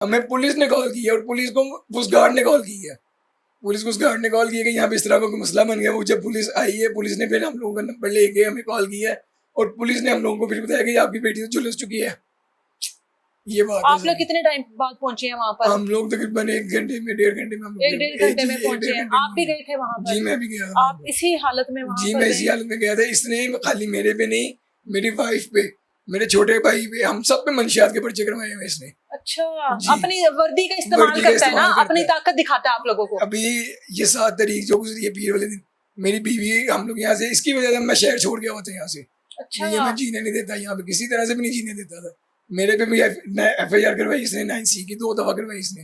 हमें पुलिस ने कॉल की है और पुलिस को उस गार्ड ने कॉल की है। पुलिस को उस गार्ड ने कॉल की है कि यहाँ पे इस तरह का कोई मसला बन गया। वो जब पुलिस आई है, पुलिस ने फिर हम लोगों का नंबर लेके हमें कॉल किया है और पुलिस ने हम लोगों को फिर बताया कि आपकी बेटी तो झुलस चुकी है। ये बात आप लोग कितने टाइम बाद पहुंचे हैं वहाँ पर? हम लोग तकरीबन 1 घंटे में 1.5 घंटे में हम एक 1.5 घंटे में पहुंचे हैं। आप भी गए थे वहाँ पर? जी मैं भी गया था। आप इसी हालत में वहाँ जी पर मैं इसी हालत में गया था। इसने खाली मेरे पे नहीं, मेरी वाइफ पे, मेरे छोटे भाई पे, हम सब पे मंशियात के पर्चे करवाए हुए इसने। अच्छा, अपनी वर्दी का इस्तेमाल करता है ना, अपनी ताकत दिखाता है आप लोगों को। अभी ये 7 तारीख जो गुजरी है पीर वाले दिन, मेरी बीवी हम लोग यहाँ से, इसकी वजह से मैं शहर छोड़ गया होता यहाँ से। अच्छा, ये मैं जीने नहीं देता यहाँ पे, किसी तरह से भी नहीं जीने देता था। मेरे पे भी FIR करवाई इसने 9C की 2 दफा करवाई इसने।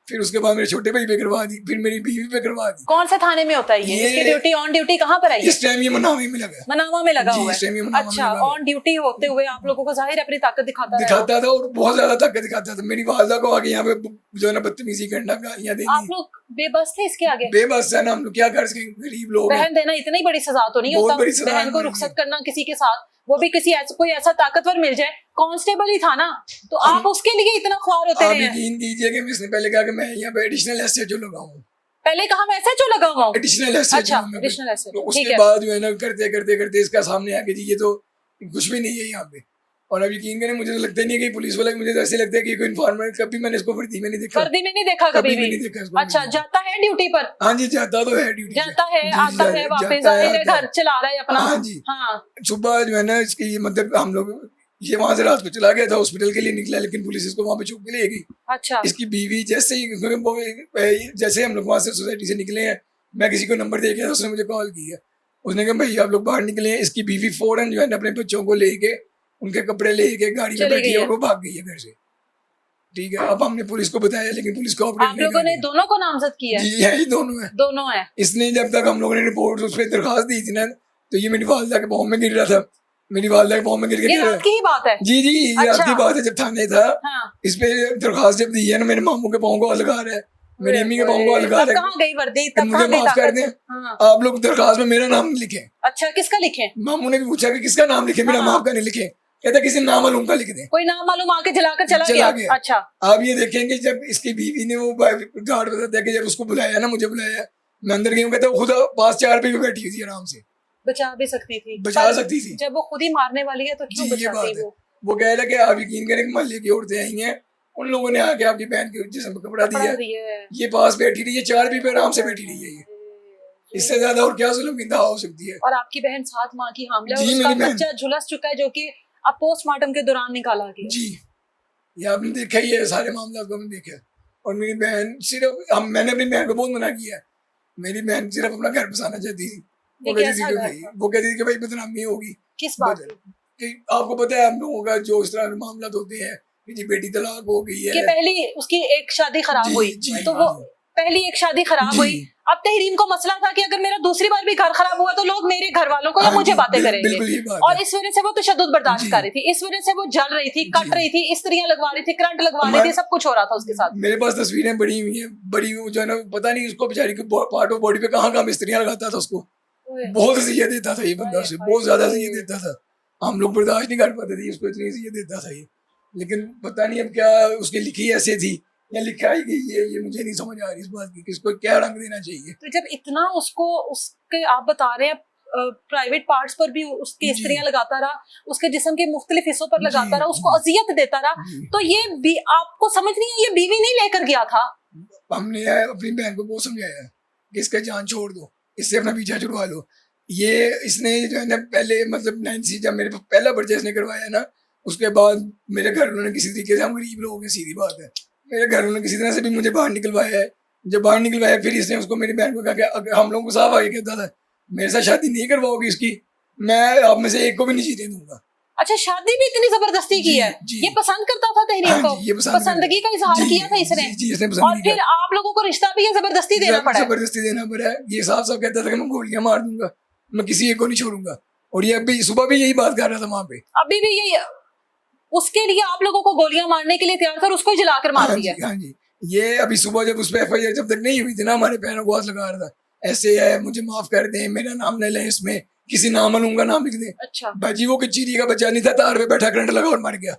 फिर उसके बाद मेरे छोटे भाई पे करवा दी, फिर मेरी बीवी पे करवा दी। कौन से थाने में होता है ये? इसकी ड्यूटी ऑन ड्यूटी कहाँ पर है? इस टाइम ये मनावा में लगा, मनावा में लगा हुआ है। अच्छा, ऑन ड्यूटी होते हुए आप लोगों को जाहिर अपनी ताकत दिखाता था और बहुत ज्यादा ताकत दिखाता था। मेरी वालदा को आगे यहाँ पे जो है ना बदतमीजी करना, गालियाँ देनी। आप लोग बेबस थे इसके आगे? बेबस है ना हम लोग, क्या कर सके, गरीब लोग। बहन देना इतनी बड़ी सजा तो नहीं होता, बहन को रुखसत करना किसी के साथ, वो भी किसी कोई ऐसा ताकतवर मिल जाए। कांस्टेबल ही था ना, तो आप उसके लिए इतना ख्वार होते रहे हैं। आप यकीन कीजिए कि इसने पहले कहा कि मैं यहाँ पे एडिशनल SHO लगाऊं। पहले कहा मैं SHO लगा हुआ हूँ, एडिशनल SHO। अच्छा, एडिशनल SHO। तो उसके बाद जो है ना करते करते करते इसका सामने आके जी ये तो कुछ भी नहीं है यहाँ पे। और अब यकीन करें, मुझे तो लगता नहीं है कि पुलिस वाला, मुझे तो ऐसे लगता है कि कोई इन्फॉर्मर, कभी मैंने इसको वर्दी में नहीं देखा। वर्दी में नहीं देखा कभी भी? नहीं देखा इसको। अच्छा, जाता है ड्यूटी पर? हाँ जी, जाता तो है ड्यूटी, जाता है, आता है वापस, जाहिर है घर चला रहा है अपना। हाँ जी, हाँ। सुबह जो है ना इसकी मतलब हम लोग, ये वहां से रात को चला गया था, हॉस्पिटल के लिए निकला, लेकिन पुलिस इसको वहां पे चुप के ले गई। अच्छा। इसकी बीवी जैसे ही जैसे हम लोग वहां से सोसाइटी से निकले हैं, मैं किसी को नंबर दे गया, उसने मुझे कॉल किया। उसने कहा भाई आप लोग बाहर निकले हैं। इसकी बीवी फौरन जो है ना अपने बच्चों को लेके, उनके कपड़े लेके गाड़ी में बैठी है और वो भाग गई है घर से। ठीक है, अब हमने पुलिस को बताया, लेकिन पुलिस को आप लोगों ने दोनों को नामजद किया है? जी है, दोनों है, दोनों है। इसने जब तक हम लोगों ने रिपोर्ट उस पर दरखास्त दी थी ना, तो ये मेरी वालदा के पाँव में गिर रहा था। मेरी वालदा के पाँव में गिर के, ये रात की ही बात है? जी जी, रात की बात है, जब थाने था। हाँ। इस पे दरखास्त जब दी है ना, मेरे मामू के पाँव को लगा रहा है, मेरी अम्मी के पाँव को लगा रहा है। कहाँ गई वर्दी? मुझे माफ कर दें, आप लोग दरखास्त में मेरा नाम लिखें। अच्छा, किसका लिखें? मामू ने भी पूछा कि किसका नाम लिखे, मेरा माफ का नहीं लिखे। कहता किसी नामालूम का लिख दें। कोई नामालूम आके जलाकर चला गया। अच्छा, आप ये देखेंगे जब इसकी बीवी ने वो गार्ड बताता है कि जब उसको बुलाया ना, मुझे बुलाया, मैं अंदर गई हूँ, कहता खुद पास 4 पे भी बैठी हुई थी, आराम से बचा भी सकती थी, बचा सकती थी। जब वो खुद ही मारने वाली है तो क्यों बचाती? वो कह रहा कि आप यकीन करें कि मोहल्ले की औरतें आई हैं, उन लोगों ने आके आपकी बहन के जिस्म पर कपड़ा दिया, ये पास बैठी रही है, 4 पे आराम से बैठी रही है। इससे ज्यादा और क्या जुल्म की इंतहा हो सकती है? और आपकी बहन 7 माह की हामिला है, उसका बच्चा झुलस चुका है, जो कि अब पोस्टमार्टम के दौरान निकाला गया। जी, ये आपने देखा ही है, सारे मामला को हमने देखा। और मेरी बहन सिर्फ मैंने अपनी बहन को बहुत मना किया। मेरी बहन सिर्फ अपना घर बसाना चाहती थी। वो कहती थी कि भाई बदनामी होगी। किस बात कि आपको पता है हम लोगों का जो इस तरह के मामला होते हैं कि जी बेटी तलाक हो गई है, कि पहली उसकी एक शादी खराब हुई, तो वो पहली एक शादी खराब हुई। अब तहरीम को मसला था कि अगर मेरा दूसरी बार भी घर खराब हुआ तो लोग मेरे घर वालों को या मुझे बातें करेंगे, और इस वजह से वो तशद्दुद बर्दाश्त कर रही थी, इस वजह से वो जल रही थी, कट रही थी, स्त्रियां लगवा रही थी, करंट लगवा रही थी, सब कुछ हो रहा था उसके साथ। मेरे पास तस्वीरें बड़ी हुई है, बड़ी जो है ना, पता नहीं उसको बेचारी के पार्ट ऑफ बॉडी पे कहाँ कहाँ स्त्रियां लगाता था। उसको बहुत अज़ियत देता था ये बंदा, उसे बहुत ज्यादा अज़ियत देता था। हम लोग बर्दाश्त नहीं कर पाते थे, उसको इतनी अज़ियत देता था ये। लेकिन पता नहीं अब क्या उसकी लिखी ऐसे थी या लिखाई गई है, ये मुझे नहीं समझ आ रही इस बात की, किसको क्या रंग देना चाहिए। तो जब इतना उसको उसके आप बता रहे हैं प्राइवेट पार्ट्स पर भी उसकी स्त्रियां लगाता रहा, उसके जिस्म के मुख्तलिफ हिस्सों पर लगाता रहा, उसको अजियत देता रहा, तो ये आपको समझ नहीं है, ये बीवी नहीं लेकर गया था? हमने अपनी बहन को बहुत समझाया कि इसका जान छोड़ दो, इससे अपना पीछा छुड़वा लो। ये इसने जो है ना पहले मतलब 9C जब मेरे पहला पर्चा इसने करवाया ना, उसके बाद मेरे घर वालों ने किसी तरीके से, हम गरीब लोग हैं सीधी बात है, मेरे घर वालों ने किसी तरह से भी मुझे बाहर निकलवाया है। जब बाहर निकलवाया फिर इसने उसको मेरी बहन को कहा कि हम लोगों को साफ आगे कहता था मेरे साथ शादी नहीं करवाओगी इसकी, मैं आप में से एक को भी नहीं जीने दूंगा। अच्छा, शादी भी इतनी जबरदस्ती की है? ये पसंद करता था तहरीर को? ये पसंदगी का इजहार किया था इसने, और फिर आप लोगों को रिश्ता भी जबरदस्ती देना पड़ा? जबरदस्ती देना पड़ा। ये साफ साफ कहता था कि मैं गोलियां मार दूंगा, मैं किसी एक को नहीं छोड़ूंगा। और ये अभी सुबह भी यही बात कर रहा था वहां पे, अभी भी यही, उसके लिए आप लोगों को गोलियां मारने के लिए तैयार था, उसको ही जलाकर मार दिया। हाँ जी, ये अभी सुबह जब उस पर FIR जब तक नहीं हुई थी ना, हमारे पैरों को हाथ लगा रहा था, ऐसे है मुझे माफ कर दें, मेरा नाम न लें इसमें, किसी नामालूम का नाम लिख दें। अच्छा, भाजी वो चीरी का बच्चा नहीं था, तार पे बैठा करंट लगा और मर गया,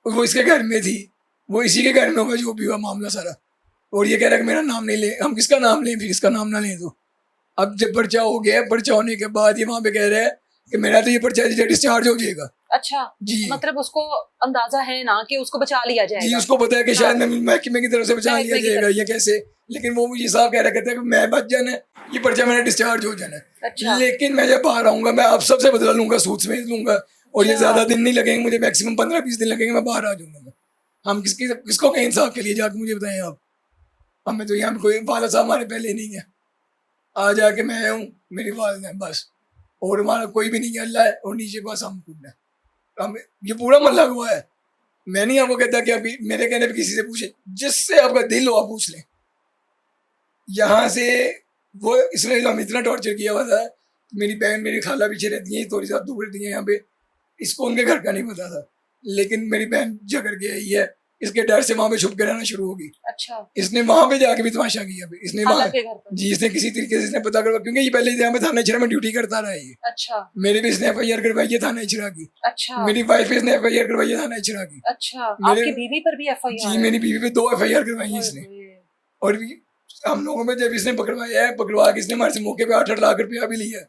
वो इसके घर में थी। वो इसी के घर में होगा जो भी हुआ मामला सारा। और ये कह रहा है कि मेरा नाम नहीं ले, हम किसका नाम लें, फिर इसका नाम ना लें। तो अब जब पर्चा हो गया, पर्चा होने के बाद ये वहाँ पे कह रहा है कि मेरा तो ये पर्चा डिस्चार्ज हो जाएगा। अच्छा जी, मतलब उसको अंदाजा है ना कि उसको बचा लिया जाएगा। जी, उसको पता है कि शायद महकमे की तरफ से बचा लिया जाएगा, ये कैसे। लेकिन वो मुझे साहब कह रहा कहता है कि मैं बच जाना है, ये पर्चा मेरा डिस्चार्ज हो जाना है। अच्छा। लेकिन मैं जब बाहर आऊंगा मैं आप सबसे बदला लूंगा, सूद समेत लूंगा, और ये ज्यादा दिन नहीं लगेंगे, मुझे मैक्सिमम 15-20 दिन लगेंगे, मैं बाहर आ जाऊंगा। हम किसको कहें इंसाफ के लिए, जाके मुझे बताएं आप। हमें तो यहाँ कोई वाला साहब हमारे पहले नहीं है, आ जाके मैं हूँ, मेरी वालदा है बस, और हमारा कोई भी नहीं है, अल्लाह है, और नीचे बस हम खुद है। हम ये पूरा मल्ला हुआ है। मैं नहीं आपको कहता कि अभी मेरे कहने पे किसी से पूछे, जिससे आपका दिल हो आप पूछ लें। यहाँ से वो इसने हम इतना टॉर्चर किया हुआ था, मेरी बहन मेरी खाला पीछे रहती है, थोड़ी सा दूर रहती है यहाँ पे, इसको उनके घर का नहीं पता था, लेकिन मेरी बहन झगड़ के आई है, इसके डर से वहां पे छुप के रहना शुरू होगी। अच्छा। इसने वहां पे जाके भी तमाशा किया, इसने वहां जी, इसने किसी तरीके से इसने पता करवा, क्योंकि ये पहले यहाँ पे थाना इचरा में ड्यूटी करता रहा है ये। अच्छा। मेरे भी इसने FIR करवाई है थाना इचरा की। अच्छा। मेरी वाइफ पे इसने FIR करवाई है थाना इचरा की। अच्छा। आपकी बीवी पर भी FIR? जी, मेरी बीवी पे 2 FIR करवाई है इसने। और हम लोगों में जब इसने पकड़वाया है, पकड़वा के इसने हमारे से मौके पे 8-8 लाख रुपया भी लिया है,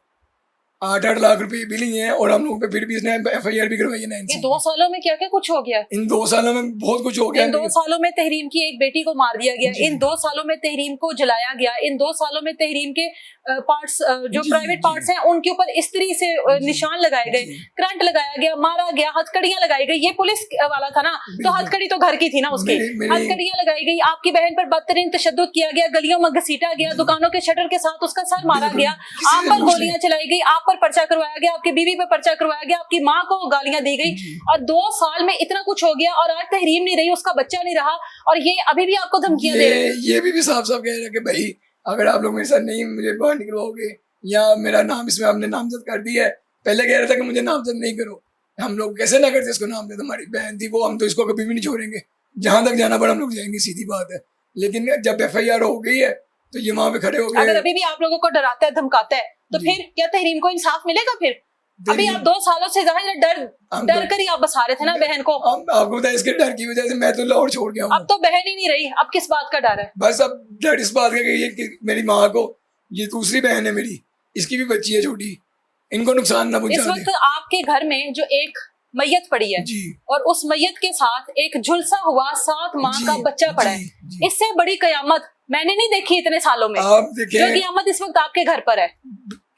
8-8 लाख रुपए भी लिए हैं, और हम लोगों पे फिर भी इसने FIR भी करवाई है। ये 2 सालों में क्या क्या कुछ हो गया? इन 2 सालों में बहुत कुछ हो गया। इन 2 सालों में तहरीम की एक बेटी को मार दिया गया, इन 2 सालों में तहरीम को जलाया गया, इन 2 सालों में तहरीम के पार्ट्स जो प्राइवेट पार्ट्स हैं उनके ऊपर इस्त्री से निशान लगाए गए, करंट लगाया गया, मारा गया, हथकड़ियां लगाई गई। ये पुलिस वाला था ना, तो हथकड़ी तो घर की थी ना उसकी, हथकड़ियां लगाई गई। आपकी बहन पर बदतरीन तशद्दुद किया गया, गलियों में घसीटा गया, दुकानों के शटर के साथ उसका सर मारा गया, आप पर गोलियां चलाई गई, आप पर पर्चा करवाया गया, आपकी बीवी पर पर्चा करवाया गया, आपकी माँ को गालियां दी गई, और 2 साल में इतना कुछ हो गया, और आज तहरीम नहीं रही, उसका बच्चा नहीं रहा, और ये अभी भी आपको धमकियां दे रहे हैं। ये भी साफ साफ कह रहे हैं कि भाई अगर आप लोग मेरे साथ नहीं मुझे बाहर निकलवाओगे, या मेरा नाम इसमें आपने नामजद कर दिया है। पहले कह रहा था कि मुझे नामजद नहीं करो, हम लोग कैसे ना करते इसको नामजद, हमारी बहन थी वो, हम तो इसको कभी भी नहीं छोड़ेंगे, जहां तक जाना पड़ा हम लोग जाएंगे, सीधी बात है। लेकिन जब FIR हो गई है तो ये वहां पे खड़े हो गए। अगर अभी भी आप लोगों को डराता है, धमकाता है, तो फिर क्या तहरीम को इंसाफ मिलेगा? फिर अभी आप 2 सालों से डर कर ही आप बसा रहे थे ना बहन को। आपको पता है इसके डर की वजह से मैं तो लाहौर छोड़ गया हूँ। अब तो बहन ही नहीं रही, अब किस बात का डर है? बस अब डर इस बात का कि मेरी माँ को, ये दूसरी बहन है मेरी, इसकी भी बच्ची है छोटी, इनको नुकसान ना पहुंचा दे। इस वक्त आपके घर में जो एक मैयत पड़ी है जी, और उस मैयत के साथ एक झुलसा हुआ 7 माह का बच्चा पड़ा है, इससे बड़ी कयामत मैंने नहीं देखी इतने सालों में। आप देखें, जो कयामत इस वक्त आपके घर पर है,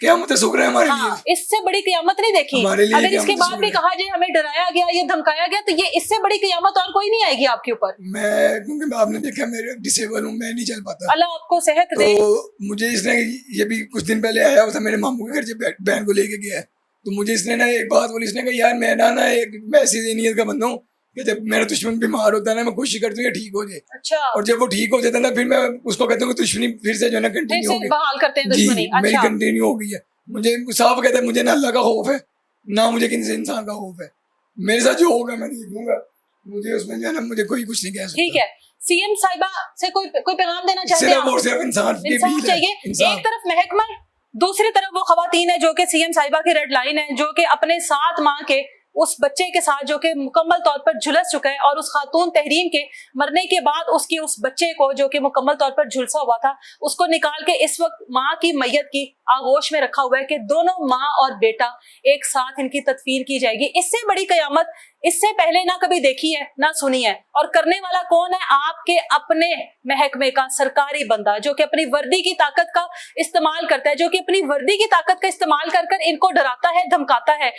कयामत शुक्र है हमारे लिए। इससे बड़ी कयामत नहीं देखी। अगर इसके बाद भी कहा जाए हमें डराया गया, ये धमकाया गया, तो ये इससे बड़ी कयामत और कोई नहीं आएगी आपके ऊपर। मैं क्योंकि आपने देखा मेरे डिसेबल हूँ, मैं नहीं चल पाता, अल्लाह आपको सेहत दे। तो मुझे इसने, ये भी कुछ दिन पहले आया हुआ था मेरे मामू के घर से, बहन को लेके गया है, तो मुझे इसने ना एक बात बोली, इसने कहा यार मैं ना एक ऐसी नीयत का बंदा हूँ कि जब मेरा दुश्मन बीमार होता है ना, मैं कोशिश करती हूँ ठीक हो जाए। अच्छा। और जब वो ठीक हो जाता है ना, फिर मैं उसको कहता हूँ दुश्मनी फिर से जो है ना कंटिन्यू हो गई, बहाल करते हैं दुश्मनी। मेरी कंटिन्यू हो गई है। मुझे साफ कहता है मुझे ना अल्लाह का खौफ है, ना मुझे किसी इंसान का खौफ है, मेरे साथ जो होगा मैं देख लूंगा, मुझे उसमें जो है ना मुझे कोई कुछ नहीं कह सकता। ठीक है, CM साहिबा से कोई पैगाम देना चाहते हैं? सिर्फ और सिर्फ इंसाफ चाहिए। एक तरफ महकमा, दूसरी तरफ वो खवातीन है जो कि CM साहिबा की रेड लाइन है, जो कि अपने 7 माह के उस बच्चे के साथ जो कि मुकम्मल तौर पर झुलस चुका है, और उस खातून तहरीम के मरने के बाद उसकी उस बच्चे को जो कि मुकम्मल तौर पर झुलसा हुआ था, उसको निकाल के इस वक्त माँ की मैयत की आगोश में रखा हुआ है कि दोनों माँ और बेटा एक साथ इनकी तदफीन की जाएगी। इससे बड़ी कयामत इससे पहले ना कभी देखी है ना सुनी है। और करने वाला कौन है? आपके अपने महकमे का सरकारी बंदा, जो कि अपनी वर्दी की ताकत का इस्तेमाल करता है, जो कि अपनी वर्दी की ताकत का इस्तेमाल कर इनको डराता है, धमकाता है।